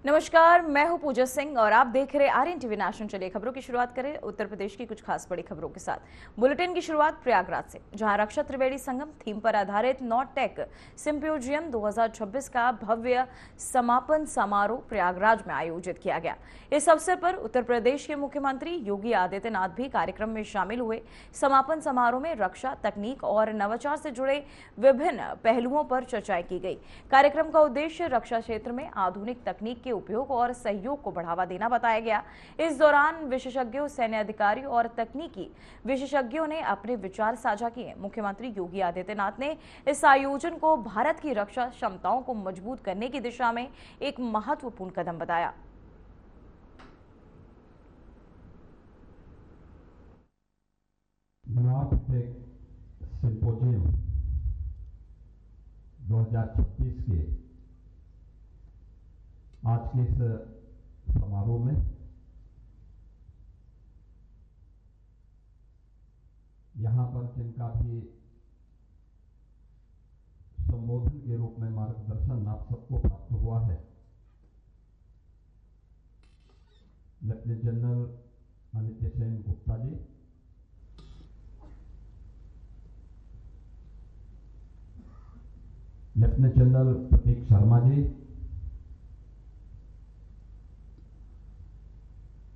नमस्कार, मैं हूं पूजा सिंह और आप देख रहे आर्यन टीवी नेशनल। चलिए खबरों की शुरुआत करें उत्तर प्रदेश की कुछ खास बड़ी खबरों के साथ। बुलेटिन की शुरुआत प्रयागराज से, जहां रक्षा त्रिवेणी संगम थीम पर आधारित नॉर्टेक सिंपोजियम 2026 का भव्य समापन समारोह प्रयागराज में आयोजित किया गया। इस अवसर पर उत्तर प्रदेश के मुख्यमंत्री योगी आदित्यनाथ भी कार्यक्रम में शामिल हुए। समापन समारोह में रक्षा, तकनीक और नवाचार से जुड़े विभिन्न पहलुओं पर चर्चाएं की गई। कार्यक्रम का उद्देश्य रक्षा क्षेत्र में आधुनिक तकनीक उपयोग और सहयोग को बढ़ावा देना बताया गया। इस दौरान विशेषज्ञों, सैन्य अधिकारियों और तकनीकी विशेषज्ञों ने अपने विचार साझा किए। मुख्यमंत्री योगी आदित्यनाथ ने इस आयोजन को भारत की रक्षा क्षमताओं को मजबूत करने की दिशा में एक महत्वपूर्ण कदम बताया। नॉर्टेक सिंपोजियम 2026 के आज के इस समारोह में यहां पर जिनका भी संबोधन के रूप में मार्गदर्शन आप सबको प्राप्त हुआ है, लेफ्टिनेंट जनरल अनित्य सेन गुप्ता जी, लेफ्टिनेंट जनरल प्रतीक शर्मा जी,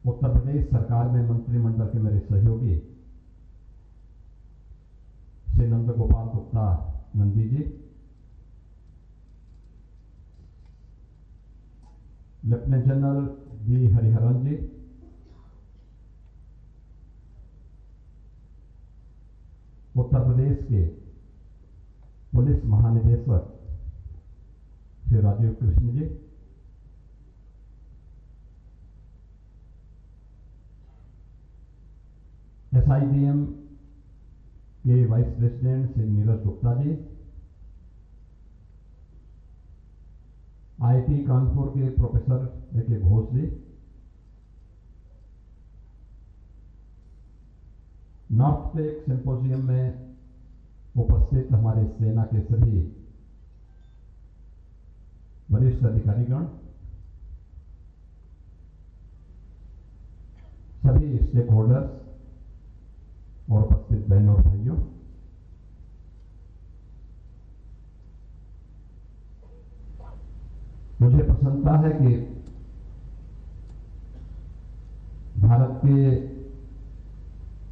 उत्तर प्रदेश सरकार में मंत्रिमंडल के मेरे सहयोगी Shri Nand Gopal Gupta Nandi ji, lieutenant general B Hariharan जी, उत्तर प्रदेश के पुलिस महानिदेशक श्री राजीव कृष्ण जी, SIDM के vice president Shri Neeraj Gupta ji, IIT Kanpur के प्रोफेसर A.K. घोष जी, नॉर्टेक सिंपोजियम में उपस्थित हमारे सेना के सभी वरिष्ठ अधिकारीगण, सभी स्टेक होल्डर्स और उपस्थित बहनों और भाइयों, मुझे प्रसन्नता है कि भारत के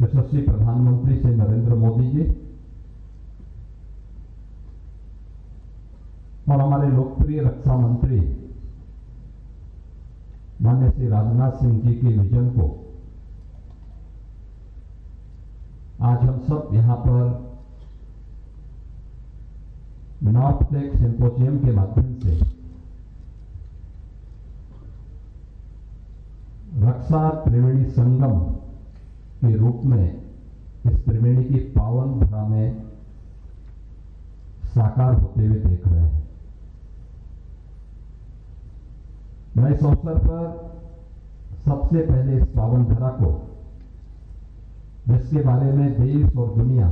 यशस्वी प्रधानमंत्री श्री नरेंद्र मोदी जी और हमारे लोकप्रिय रक्षा मंत्री माननीय श्री राजनाथ सिंह जी के विजन को आज हम सब यहां पर नॉर्टेक सिंपोजियम के माध्यम से रक्षा त्रिवेणी संगम के रूप में इस त्रिवेणी की पावन धरा में साकार होते हुए देख रहे हैं। मैं इस अवसर पर सबसे पहले इस पावन धरा को, जिसके बारे में देश और दुनिया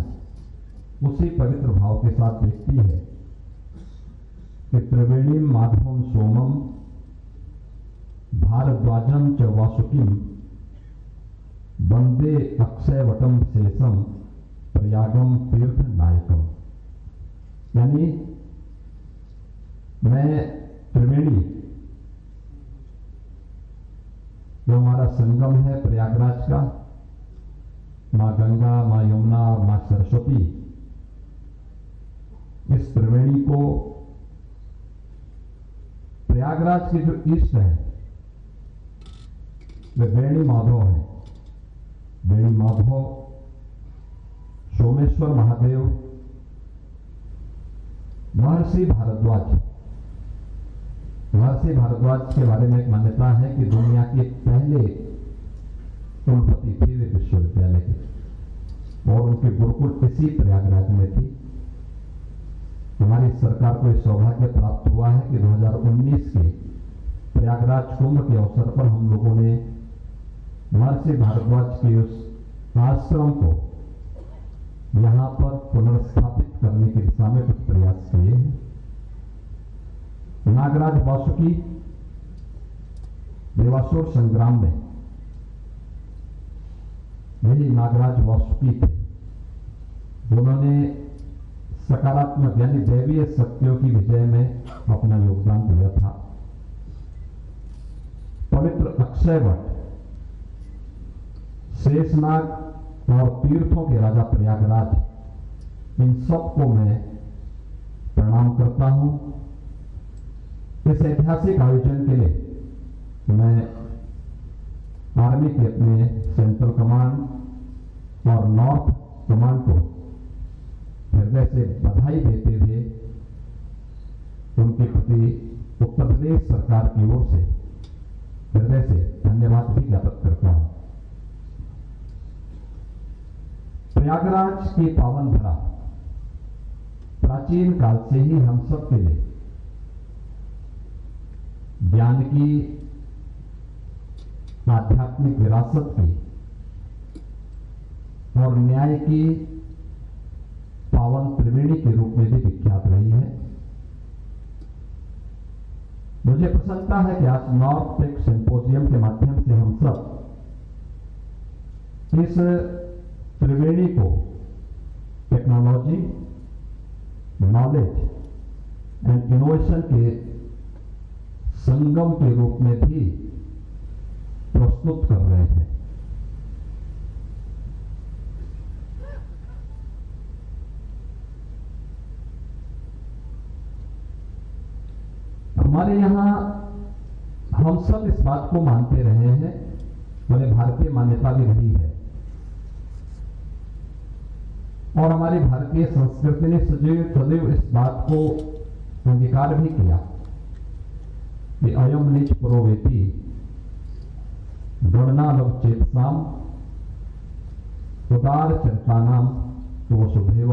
उसी पवित्र भाव के साथ देखती है कि त्रिवेणी माधवम सोमम भारद्वाजम च वासुकिम वंदे अक्षयवटम शेषम प्रयागम तीर्थ नायकम, यानी मैं त्रिवेणी जो हमारा संगम है प्रयागराज का, मां गंगा, मां यमुना और मां सरस्वती, इस त्रिवेणी को प्रयागराज के जो ईष्ट है वे वेणी माधव है। वेणी माधव सोमेश्वर महादेव महर्षि भारद्वाज के बारे में एक मान्यता है कि दुनिया के पहले कुलपति थे वे विश्वविद्यालय के, और उनके गुरुकुल इसी प्रयागराज में थी। हमारी सरकार को इस सौभाग्य प्राप्त हुआ है कि 2019 के प्रयागराज कुंभ के अवसर पर हम लोगों ने महर्षि भारद्वाज के उस आश्रम को यहां पर पुनर्स्थापित करने की दिशा में कुछ प्रयास किए हैं। नागराज वासुकी देवासुर संग्राम में यही नागराज वासुकी थे, उन्होंने सकारात्मक यानी दैवीय शक्तियों की विजय में अपना योगदान दिया था। पवित्र अक्षयवट, शेषनाग और तीर्थों के राजा प्रयागराज, इन सबको मैं प्रणाम करता हूं। इस ऐतिहासिक आयोजन के लिए मैं आर्मी के अपने सेंट्रल कमांड और नॉर्थ कमांड को हृदय से बधाई देते हुए उनके प्रति उत्तर प्रदेश सरकार की ओर से हृदय से धन्यवाद भी ज्ञापित करता हूं। प्रयागराज की पावन धरा प्राचीन काल से ही हम सब के लिए ज्ञान की, आध्यात्मिक विरासत की और न्याय की पावन त्रिवेणी के रूप में भी विख्यात रही है। मुझे प्रसन्नता है कि आज नॉर्थ टेक सिंपोजियम के माध्यम से हम सब इस त्रिवेणी को टेक्नोलॉजी, नॉलेज एंड इनोवेशन के संगम के रूप में भी प्रस्तुत कर रहे हैं। हमारे यहां हम सब इस बात को मानते रहे हैं, हमारे भारतीय मान्यता भी रही है और हमारी भारतीय संस्कृति ने सदैव इस बात को अंगीकार भी किया कि अयम निज पुरोवेति गणनालव चेतसाम उदार चरितानाम वसुधैव।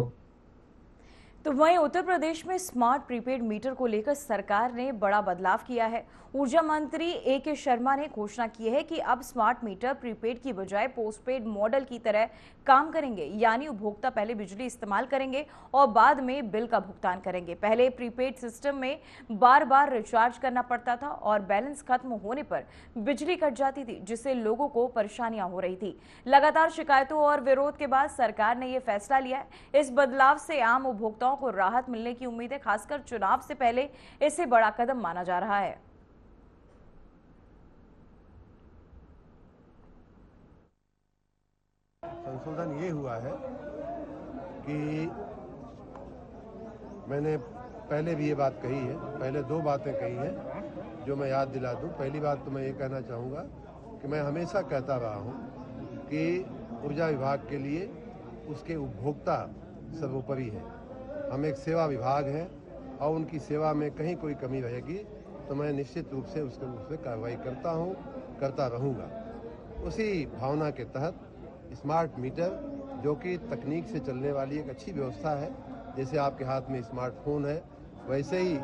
तो वहीं उत्तर प्रदेश में स्मार्ट प्रीपेड मीटर को लेकर सरकार ने बड़ा बदलाव किया है। ऊर्जा मंत्री ए.के. शर्मा ने घोषणा की है कि अब स्मार्ट मीटर प्रीपेड की बजाय पोस्टपेड मॉडल की तरह काम करेंगे, यानी उपभोक्ता पहले बिजली इस्तेमाल करेंगे और बाद में बिल का भुगतान करेंगे। पहले प्रीपेड सिस्टम में बार बार रिचार्ज करना पड़ता था और बैलेंस खत्म होने पर बिजली कट जाती थी, जिससे लोगों को परेशानियां हो रही थी। लगातार शिकायतों और विरोध के बाद सरकार ने यह फैसला लिया है। इस बदलाव से आम उपभोक्ताओं को राहत मिलने की उम्मीद है। खासकर चुनाव से पहले इसे बड़ा कदम माना जा रहा है। संशोधन ये हुआ है कि मैंने पहले भी ये बात कही है, पहले दो बातें कही हैं जो मैं याद दिला दूं। पहली बात तो मैं ये कहना चाहूँगा कि मैं हमेशा कहता रहा हूँ कि ऊर्जा विभाग के लिए उसके उपभोक्ता सर्वोपरि है। हम एक सेवा विभाग है और उनकी सेवा में कहीं कोई कमी रहेगी तो मैं निश्चित रूप से उस पर कार्रवाई करता हूँ, करता रहूँगा। उसी भावना के तहत स्मार्ट मीटर, जो कि तकनीक से चलने वाली एक अच्छी व्यवस्था है, जैसे आपके हाथ में स्मार्टफोन है वैसे ही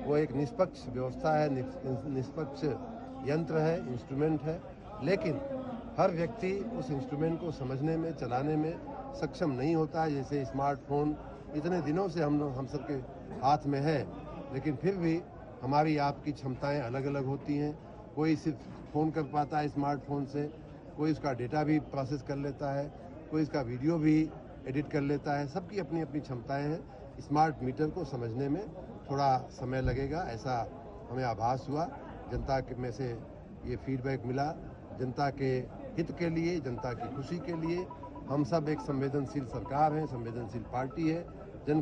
वो एक निष्पक्ष व्यवस्था है, निष्पक्ष यंत्र है, इंस्ट्रूमेंट है, लेकिन हर व्यक्ति उस इंस्ट्रूमेंट को समझने में, चलाने में सक्षम नहीं होता है। जैसे स्मार्टफोन इतने दिनों से हम सबके हाथ में है, लेकिन फिर भी हमारी आपकी क्षमताएं अलग अलग होती हैं। कोई सिर्फ फ़ोन कर पाता है स्मार्टफोन से, कोई उसका डेटा भी प्रोसेस कर लेता है, कोई इसका वीडियो भी एडिट कर लेता है। सबकी अपनी अपनी क्षमताएं हैं। स्मार्ट मीटर को समझने में थोड़ा समय लगेगा, ऐसा हमें आभास हुआ। जनता के में से ये फीडबैक मिला। जनता के हित के लिए, जनता की खुशी के लिए हम सब एक संवेदनशील सरकार है, संवेदनशील पार्टी है, जन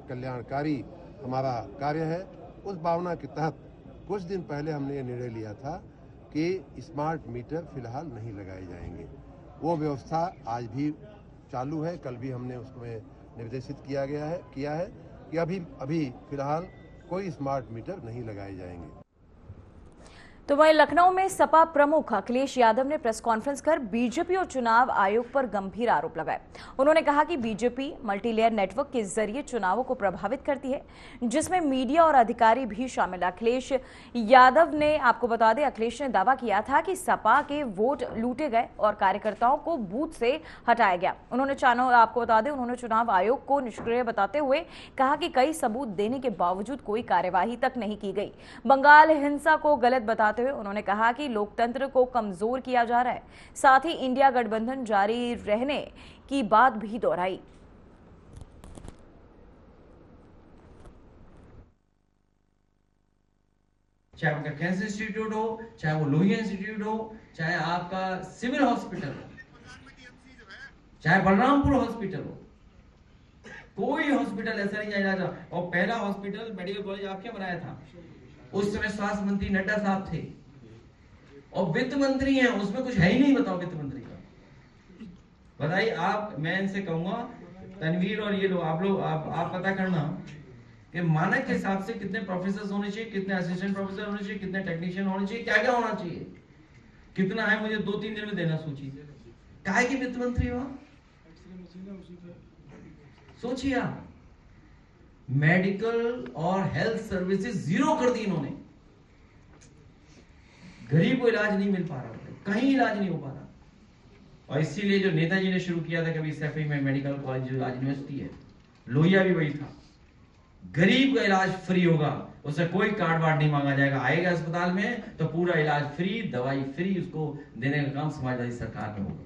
कल्याणकारी हमारा कार्य है। उस भावना के तहत कुछ दिन पहले हमने ये निर्णय लिया था कि स्मार्ट मीटर फिलहाल नहीं लगाए जाएंगे। वो व्यवस्था आज भी चालू है। कल भी हमने उसमें निर्देशित किया है कि अभी फिलहाल कोई स्मार्ट मीटर नहीं लगाए जाएंगे। तो वहीं लखनऊ में सपा प्रमुख अखिलेश यादव ने प्रेस कॉन्फ्रेंस कर बीजेपी और चुनाव आयोग पर गंभीर आरोप लगाए। उन्होंने कहा कि बीजेपी मल्टीलेयर नेटवर्क के जरिए चुनावों को प्रभावित करती है, जिसमें मीडिया और अधिकारी भी शामिल है। अखिलेश यादव ने, आपको बता दें, अखिलेश ने दावा किया था कि सपा के वोट लूटे गए और कार्यकर्ताओं को बूथ से हटाया गया। आपको बता दें, उन्होंने चुनाव आयोग को निष्क्रिय बताते हुए कहा कि कई सबूत देने के बावजूद कोई कार्यवाही तक नहीं की गई। बंगाल हिंसा को गलत बताते बताते हुए उन्होंने कहा कि लोकतंत्र को कमजोर किया जा रहा है। साथ ही इंडिया गठबंधन जारी रहने की बात भी दोहराई। चाहे आपका कैंसर इंस्टीट्यूट हो, चाहे वो लोहिया इंस्टीट्यूट हो, चाहे आपका सिविल हॉस्पिटल हो, चाहे बलरामपुर हॉस्पिटल हो, कोई हॉस्पिटल ऐसा नहीं जाना चाहता। और पहला हॉस्पिटल मेडिकल कॉलेज आपके बनाया था, उस समय स्वास्थ्य मंत्री नड्डा साहब थे और वित्त मंत्री हैं, उसमें कुछ है ही नहीं। बताओ वित्त मंत्री का बताइए आप। मैं इनसे कहूंगा तनवीर और ये लोग आप पता करना कि मानक के हिसाब से कितने प्रोफेसर होने चाहिए, कितने असिस्टेंट प्रोफेसर होने चाहिए, कितने टेक्नीशियन होने चाहिए, क्या क्या होना चाहिए, कितना है मुझे 2-3 दिन में देना सूची। काहे की वित्त मंत्री हो, सोचिए आप। मेडिकल और हेल्थ सर्विसेज जीरो कर दी इन्होंने। गरीब को इलाज नहीं मिल पा रहा, कहीं इलाज नहीं हो पा रहा। और इसीलिए जो नेताजी ने शुरू किया था कभी सैफई में मेडिकल कॉलेज जो आज यूनिवर्सिटी है, लोहिया भी वही था। गरीब का इलाज फ्री होगा, उसे कोई कार्ड वार्ड नहीं मांगा जाएगा। आएगा अस्पताल में तो पूरा इलाज फ्री, दवाई फ्री, उसको देने का काम समाजवादी सरकार में होगा।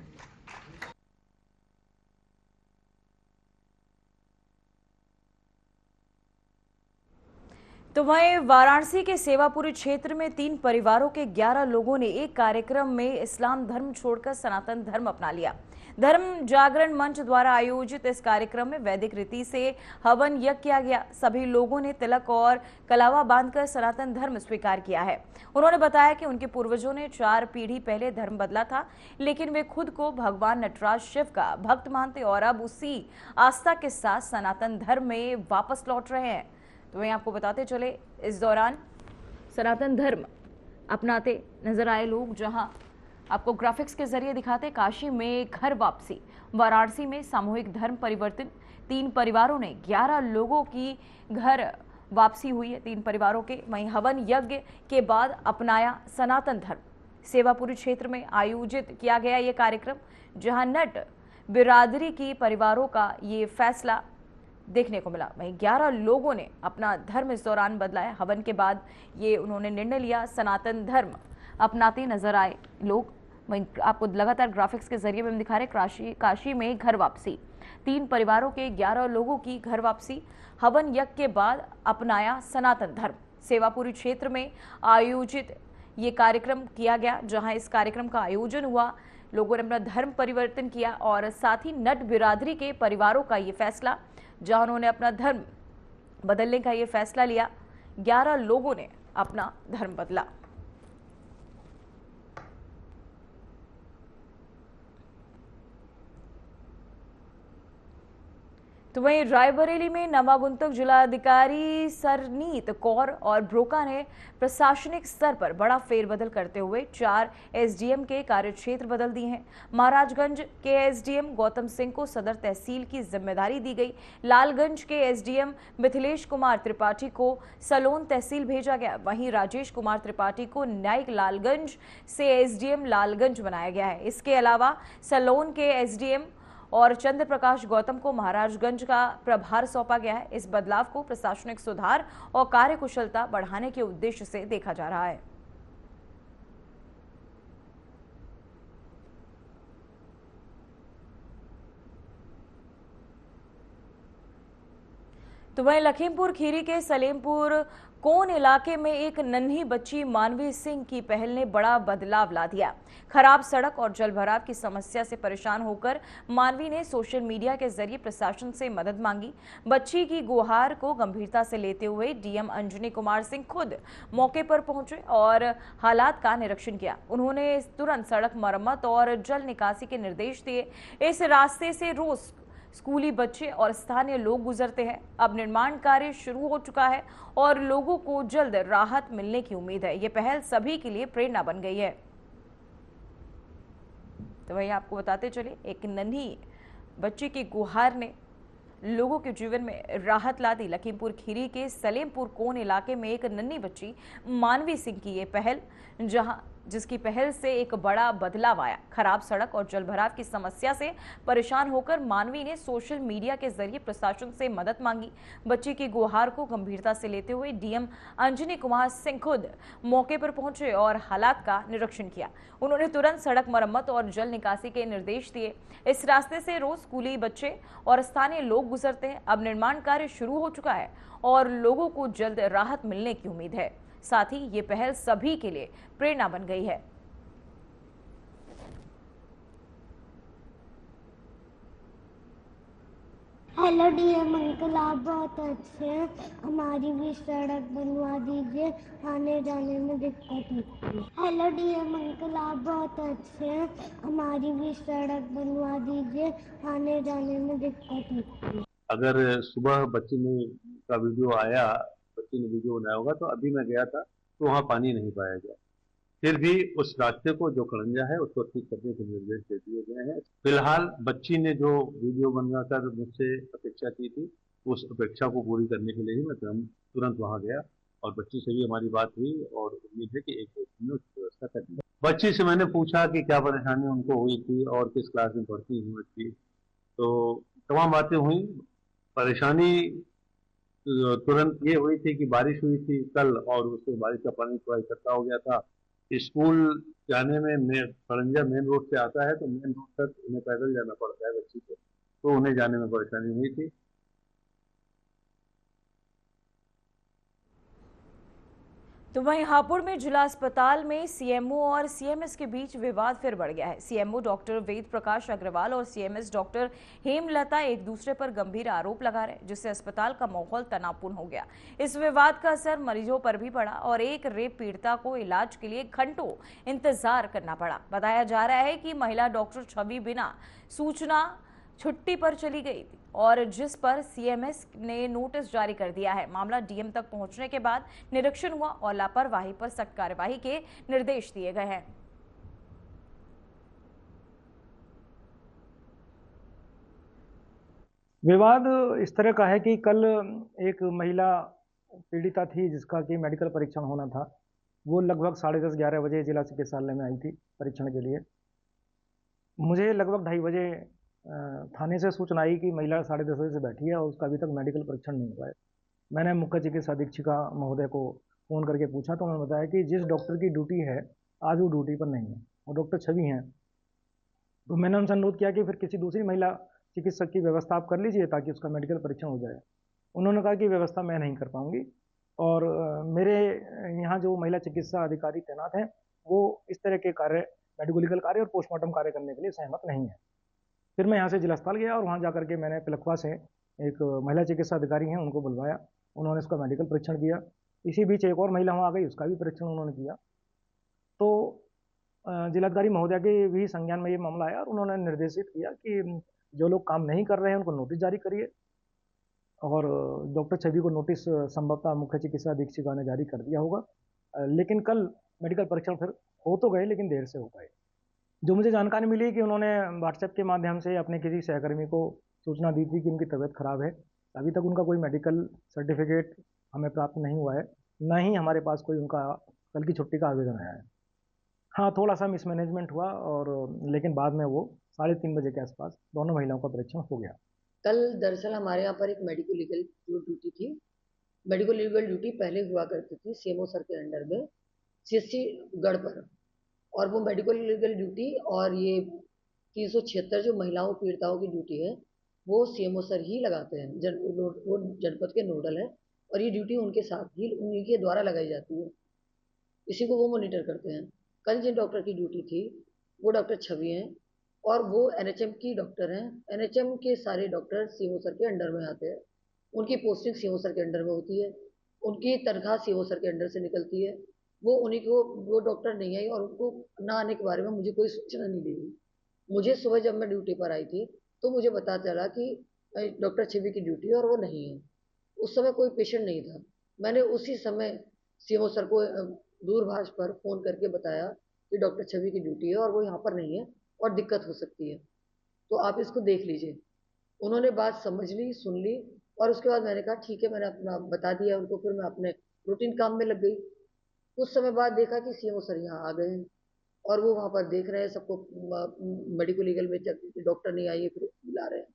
तो वहीं वाराणसी के सेवापुरी क्षेत्र में 3 परिवारों के 11 लोगों ने एक कार्यक्रम में इस्लाम धर्म छोड़कर सनातन धर्म अपना लिया। धर्म जागरण मंच द्वारा आयोजित इस कार्यक्रम में वैदिक रीति से हवन यज्ञ किया गया। सभी लोगों ने तिलक और कलावा बांधकर सनातन धर्म स्वीकार किया है। उन्होंने बताया कि उनके पूर्वजों ने 4 पीढ़ी पहले धर्म बदला था, लेकिन वे खुद को भगवान नटराज शिव का भक्त मानते और अब उसी आस्था के साथ सनातन धर्म में वापस लौट रहे हैं। तो वहीं आपको बताते चले, इस दौरान सनातन धर्म अपनाते नजर आए लोग, जहां आपको ग्राफिक्स के जरिए दिखाते काशी में घर वापसी, वाराणसी में सामूहिक धर्म परिवर्तन, 3 परिवारों ने 11 लोगों की घर वापसी हुई है, 3 परिवारों के। वहीं हवन यज्ञ के बाद अपनाया सनातन धर्म। सेवापुरी क्षेत्र में आयोजित किया गया ये कार्यक्रम, जहां नट बिरादरी की परिवारों का ये फैसला देखने को मिला। वहीं 11 लोगों ने अपना धर्म इस दौरान बदला है। हवन के बाद ये उन्होंने निर्णय लिया, सनातन धर्म अपनाते नजर आए लोग। वहीं आपको लगातार ग्राफिक्स के जरिए हम दिखा रहे काशी में घर वापसी, 3 परिवारों के 11 लोगों की घर वापसी, हवन यज्ञ के बाद अपनाया सनातन धर्म। सेवापुरी क्षेत्र में आयोजित ये कार्यक्रम किया गया, जहां इस कार्यक्रम का आयोजन हुआ, लोगों ने अपना धर्म परिवर्तन किया और साथ ही नट बिरादरी के परिवारों का ये फैसला, जहां उन्होंने अपना धर्म बदलने का ये फैसला लिया। 11 लोगों ने अपना धर्म बदला। तो वहीं रायबरेली में नवागुंतक जिलाधिकारी सरनीत कौर और ब्रोका ने प्रशासनिक स्तर पर बड़ा फेरबदल करते हुए 4 एसडीएम के कार्यक्षेत्र बदल दिए हैं। महाराजगंज के एसडीएम गौतम सिंह को सदर तहसील की जिम्मेदारी दी गई। लालगंज के एसडीएम मिथिलेश कुमार त्रिपाठी को सलोन तहसील भेजा गया। वहीं राजेश कुमार त्रिपाठी को न्यायिक लालगंज से एसडीएम लालगंज बनाया गया है। इसके अलावा सलोन के एसडीएम और चंद्र प्रकाश गौतम को महाराजगंज का प्रभार सौंपा गया है। इस बदलाव को प्रशासनिक सुधार और कार्यकुशलता बढ़ाने के उद्देश्य से देखा जा रहा है। तो वहीं लखीमपुर खीरी के सलेमपुर कोन इलाके में एक नन्ही बच्ची मानवी सिंह की पहल ने बड़ा बदलाव ला दिया। खराब सड़क और जलभराव की समस्या से परेशान होकर मानवी ने सोशल मीडिया के जरिए प्रशासन से मदद मांगी। बच्ची की गुहार को गंभीरता से लेते हुए डीएम अंजनी कुमार सिंह खुद मौके पर पहुंचे और हालात का निरीक्षण किया। उन्होंने तुरंत सड़क मरम्मत और जल निकासी के निर्देश दिए। इस रास्ते से रोज स्कूली बच्चे और स्थानीय लोग गुजरते हैं। अब निर्माण कार्य शुरू हो चुका है और लोगों को जल्द राहत मिलने की उम्मीद है। ये पहल सभी के लिए प्रेरणा बन गई है। तो वही आपको बताते चले, एक नन्ही बच्ची की गुहार ने लोगों के जीवन में राहत ला दी। लखीमपुर खीरी के सलेमपुर कोन इलाके में एक नन्ही बच्ची मानवी सिंह की ये पहल, जहां जिसकी पहल से एक बड़ा बदलाव आया। खराब सड़क और जलभराव की समस्या से परेशान होकर मानवी ने सोशल मीडिया के जरिए प्रशासन से मदद मांगी। बच्ची की गुहार को गंभीरता से लेते हुए डीएम अंजनी कुमार सिंह खुद मौके पर पहुंचे और हालात का निरीक्षण किया। उन्होंने तुरंत सड़क मरम्मत और जल निकासी के निर्देश दिए। इस रास्ते से रोज स्कूली बच्चे और स्थानीय लोग गुजरते हैं। अब निर्माण कार्य शुरू हो चुका है और लोगों को जल्द राहत मिलने की उम्मीद है। साथ ही ये पहल सभी के लिए प्रेरणा बन गई है। हेलो डीएम अंकल, आप बहुत अच्छे हैं। हमारी भी सड़क बनवा दीजिए, आने जाने में दिक्कत होती है। हेलो डीएम अंकल, आप बहुत अच्छे हैं। हमारी भी सड़क बनवा दीजिए, आने जाने में दिक्कत होती है। अगर सुबह बच्ची ने का वीडियो आया, बच्ची ने वीडियो बनाया होगा, तो अभी मैं गया था तो वहाँ पानी नहीं पाया गया। फिर भी उस रास्ते को जो खड़ंजा है उसको ठीक करने के निर्देश दे दिए गए हैं। फिलहाल बच्ची ने जो वीडियो बनवाकर मुझसे अपेक्षा की थी, उस अपेक्षा को पूरी करने के लिए ही मैं तुरंत वहाँ गया और बच्ची से भी हमारी बात हुई और उम्मीद है कि एक दो दिन में उसकी व्यवस्था कर दी। बच्ची से मैंने पूछा कि क्या परेशानी उनको हुई थी और किस क्लास में भर्ती हुई थी, तो तमाम बातें हुई। परेशानी तुरंत ये हुई थी कि बारिश हुई थी कल और उससे बारिश का पानी थोड़ा इकट्ठा हो गया था। स्कूल जाने में खड़ंजा मेन रोड से आता है, तो मेन रोड तक उन्हें पैदल जाना पड़ता है बच्ची को, तो उन्हें जाने में परेशानी हुई थी। तो वहीं हापुड़ में जिला अस्पताल में सीएमओ और सीएमएस के बीच विवाद फिर बढ़ गया है। सीएमओ डॉक्टर वेद प्रकाश अग्रवाल और सीएमएस डॉक्टर हेमलता एक दूसरे पर गंभीर आरोप लगा रहे, जिससे अस्पताल का माहौल तनावपूर्ण हो गया। इस विवाद का असर मरीजों पर भी पड़ा और एक रेप पीड़िता को इलाज के लिए घंटों इंतजार करना पड़ा। बताया जा रहा है कि महिला डॉक्टर छवि बिना सूचना छुट्टी पर चली गई थी और जिस पर सीएमएस ने नोटिस जारी कर दिया है। मामला डीएम तक पहुंचने के बाद निरीक्षण हुआ और लापरवाही पर सख्त कार्यवाही के निर्देश दिए गए हैं। विवाद इस तरह का है कि कल एक महिला पीड़िता थी जिसका कि मेडिकल परीक्षण होना था। वो लगभग 10:30-11 बजे जिला चिकित्सालय में आई थी परीक्षण के लिए। मुझे लगभग 2:30 बजे थाने से सूचना आई कि महिला 10:30 बजे से बैठी है और उसका अभी तक मेडिकल परीक्षण नहीं हुआ है। मैंने मुख्य चिकित्सा अधीक्षिका महोदय को फ़ोन करके पूछा तो उन्होंने बताया कि जिस डॉक्टर की ड्यूटी है आज वो ड्यूटी पर नहीं है, वो डॉक्टर छवि हैं। तो मैंने उनसे अनुरोध किया कि फिर किसी दूसरी महिला चिकित्सक की व्यवस्था आप कर लीजिए ताकि उसका मेडिकल परीक्षण हो जाए। उन्होंने कहा कि व्यवस्था मैं नहीं कर पाऊँगी और मेरे यहाँ जो महिला चिकित्सा अधिकारी तैनात हैं वो इस तरह के कार्य, मेडिको लीगल कार्य और पोस्टमार्टम कार्य करने के लिए सहमत नहीं है। फिर मैं यहाँ से जिला अस्पताल गया और वहाँ जाकर के मैंने पिलखवा से एक महिला चिकित्सा अधिकारी हैं उनको बुलवाया। उन्होंने उसका मेडिकल परीक्षण किया। इसी बीच एक और महिला वहाँ आ गई, उसका भी परीक्षण उन्होंने किया। तो जिलाधिकारी महोदय के भी संज्ञान में ये मामला आया और उन्होंने निर्देशित किया कि जो लोग काम नहीं कर रहे हैं उनको नोटिस जारी करिए और डॉक्टर छवि को नोटिस संभवतः मुख्य चिकित्सा अधीक्षिका ने जारी कर दिया होगा। लेकिन कल मेडिकल परीक्षण फिर हो तो गए लेकिन देर से हो पाए। जो मुझे जानकारी मिली कि उन्होंने व्हाट्सएप के माध्यम से अपने किसी सहकर्मी को सूचना दी थी कि उनकी तबीयत खराब है। अभी तक उनका कोई मेडिकल सर्टिफिकेट हमें प्राप्त नहीं हुआ है, न ही हमारे पास कोई उनका कल की छुट्टी का आवेदन आया है। हाँ, थोड़ा सा मिसमैनेजमेंट हुआ और लेकिन बाद में वो 3:30 बजे के आसपास दोनों महिलाओं का परीक्षण हो गया। कल दरअसल हमारे यहाँ पर एक मेडिको लीगल ड्यूटी थी। मेडिको लीगल ड्यूटी पहले हुआ करती थी सीएमओ सर के अंडर में सीएससी गढ़ पर, और वो मेडिकल लीगल ड्यूटी और ये 376 जो महिलाओं पीड़िताओं की ड्यूटी है वो सीएमओ सर ही लगाते हैं। वो जनपद के नोडल है और ये ड्यूटी उनके साथ ही उन्हीं के द्वारा लगाई जाती है, इसी को वो मॉनिटर करते हैं। कल जिन डॉक्टर की ड्यूटी थी वो डॉक्टर छवि हैं और वो एनएचएम की डॉक्टर हैं। एनएचएम के सारे डॉक्टर सीएमओ सर के अंडर में आते हैं। उनकी पोस्टिंग सीएमओ सर के अंडर में होती है, उनकी तनख्वाह सीएमओ सर के अंडर से निकलती है। वो उन्हीं को, वो डॉक्टर नहीं आई और उनको ना आने के बारे में मुझे कोई सूचना नहीं दी गई। मुझे सुबह जब मैं ड्यूटी पर आई थी तो मुझे पता चला कि डॉक्टर छवि की ड्यूटी है और वो नहीं है। उस समय कोई पेशेंट नहीं था। मैंने उसी समय सीएमओ सर को दूरभाष पर फ़ोन करके बताया कि डॉक्टर छवि की ड्यूटी है और वो यहाँ पर नहीं है और दिक्कत हो सकती है, तो आप इसको देख लीजिए। उन्होंने बात समझ ली, सुन ली और उसके बाद मैंने कहा ठीक है, मैंने अपना बता दिया उनको। फिर मैं अपने रूटीन काम में लग गई। कुछ समय बाद देखा कि सीएमओ सर यहाँ आ गए हैं और वो वहाँ पर देख रहे हैं सबको, मेडिको लीगल में डॉक्टर नहीं आई है फिर बुला रहे हैं,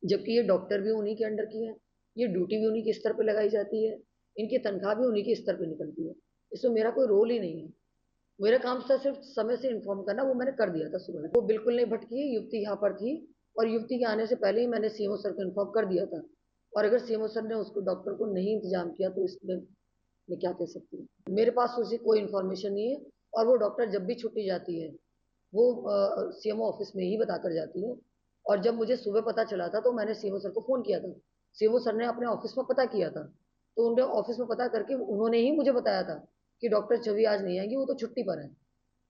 जबकि ये डॉक्टर भी उन्हीं के अंडर की है, ये ड्यूटी भी उन्हीं के स्तर पर लगाई जाती है, इनकी तनख्वाह भी उन्हीं के स्तर पर निकलती है, इसमें मेरा कोई रोल ही नहीं है। मेरा काम था सिर्फ समय से इन्फॉर्म करना, वो मैंने कर दिया था सुबह। वो बिल्कुल नहीं भटकी, युवती यहाँ पर थी और युवती के आने से पहले ही मैंने सीएमओ सर को इन्फॉर्म कर दिया था, और अगर सीएमओ सर ने उसको डॉक्टर को नहीं इंतजाम किया तो इसमें मैं क्या कह सकती हूँ। मेरे पास उसकी कोई इन्फॉर्मेशन नहीं है, और वो डॉक्टर जब भी छुट्टी जाती है वो सीएमओ ऑफिस में ही बताकर जाती है, और जब मुझे सुबह पता चला था तो मैंने सीएमओ सर को फ़ोन किया था, सीएमओ सर ने अपने ऑफिस में पता किया था, तो उनके ऑफिस में पता करके उन्होंने ही मुझे बताया था कि डॉक्टर छवि आज नहीं आएंगी, वो तो छुट्टी पर है,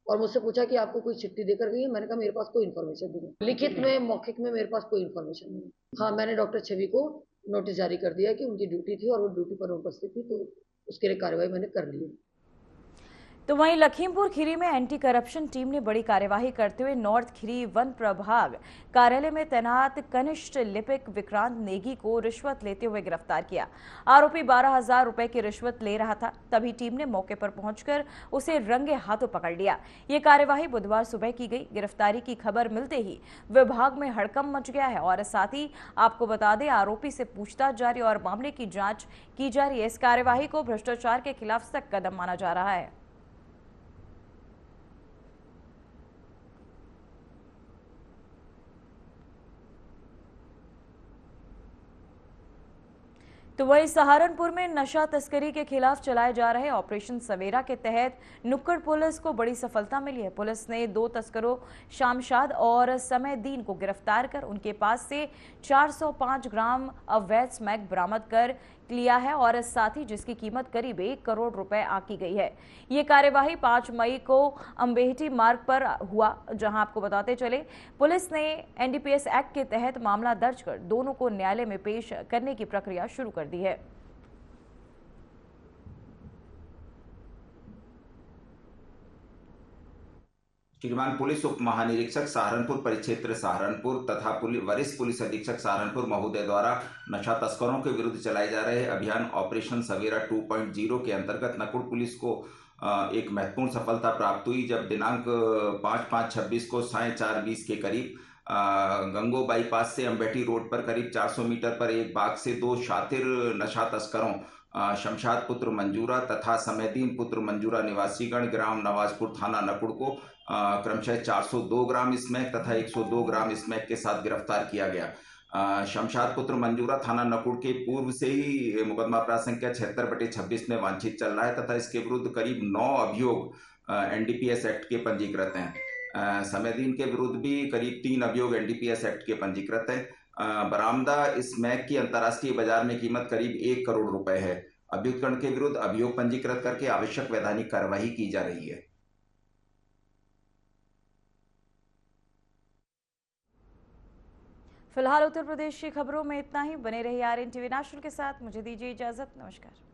और मुझसे पूछा कि आपको कोई चिट्ठी देकर गई है। मैंने कहा मेरे पास कोई इन्फॉर्मेशन नहीं है, लिखित में मौखिक में मेरे पास कोई इन्फॉर्मेशन नहीं है। हाँ, मैंने डॉक्टर छवि को नोटिस जारी कर दिया कि उनकी ड्यूटी थी और वो ड्यूटी पर उपस्थित थी, तो उसके लिए कार्रवाई मैंने कर ली है। तो वहीं लखीमपुर खीरी में एंटी करप्शन टीम ने बड़ी कार्यवाही करते हुए नॉर्थ खीरी वन प्रभाग कार्यालय में तैनात कनिष्ठ लिपिक विक्रांत नेगी को रिश्वत लेते हुए गिरफ्तार किया। आरोपी 12,000 रुपए की रिश्वत ले रहा था, तभी टीम ने मौके पर पहुंचकर उसे रंगे हाथों पकड़ लिया। ये कार्यवाही बुधवार सुबह की गई। गिरफ्तारी की खबर मिलते ही विभाग में हड़कंप मच गया है और साथ ही आपको बता दें आरोपी से पूछताछ जारी और मामले की जांच की जा रही है। इस कार्यवाही को भ्रष्टाचार के खिलाफ सख्त कदम माना जा रहा है। तो वहीं सहारनपुर में नशा तस्करी के खिलाफ चलाए जा रहे ऑपरेशन सवेरा के तहत नुक्कड़ पुलिस को बड़ी सफलता मिली है। पुलिस ने 2 तस्करों शामशाद और समयदीन को गिरफ्तार कर उनके पास से 405 ग्राम अवैध स्मैक बरामद कर लिया है और साथ ही जिसकी कीमत करीब 1 करोड़ रुपए आंकी गई है। ये कार्यवाही 5 मई को अम्बेहटी मार्ग पर हुआ, जहां आपको बताते चले पुलिस ने एनडीपीएस एक्ट के तहत मामला दर्ज कर दोनों को न्यायालय में पेश करने की प्रक्रिया शुरू कर दी है। श्रीमान पुलिस उप महानिरीक्षक सहारनपुर परिक्षेत्र सहारनपुर तथा वरिष्ठ पुलिस अधीक्षक सहारनपुर महोदय द्वारा नशा तस्करों के विरुद्ध चलाए जा रहे अभियान ऑपरेशन सवेरा 2.0 के अंतर्गत नकुड़ पुलिस को एक महत्वपूर्ण सफलता प्राप्त हुई, जब दिनांक 5/5/26 को 4:30 के करीब गंगो बाईपास से अम्बेठी रोड पर करीब 400 मीटर पर एक बाग से 2 शातिर नशा तस्करों शमशाद पुत्र मंजूरा तथा समयदीन पुत्र मंजूरा निवासीगण ग्राम नवाजपुर थाना नकुड़ को क्रमशः 402 ग्राम स्मैक तथा 102 ग्राम स्मैक के साथ गिरफ्तार किया गया। शमशाद पुत्र मंजूरा थाना नकुड़ के पूर्व से ही मुकदमा अपराध संख्या 76/26 में वांछित चल रहा है तथा इसके विरुद्ध करीब 9 अभियोग एनडीपीएस एक्ट के पंजीकृत हैं। समयदीन के विरुद्ध भी करीब 3 अभियोग एनडीपीएस एक्ट के पंजीकृत हैं। बरामदा स्मैक की अंतर्राष्ट्रीय बाजार में कीमत करीब 1 करोड़ रुपए है। अभियुक्तगण के विरुद्ध अभियोग पंजीकृत करके आवश्यक वैधानिक कार्यवाही की जा रही है। फिलहाल उत्तर प्रदेश की खबरों में इतना ही। बने रहिए आरएन टीवी नेशनल के साथ। मुझे दीजिए इजाजत। नमस्कार।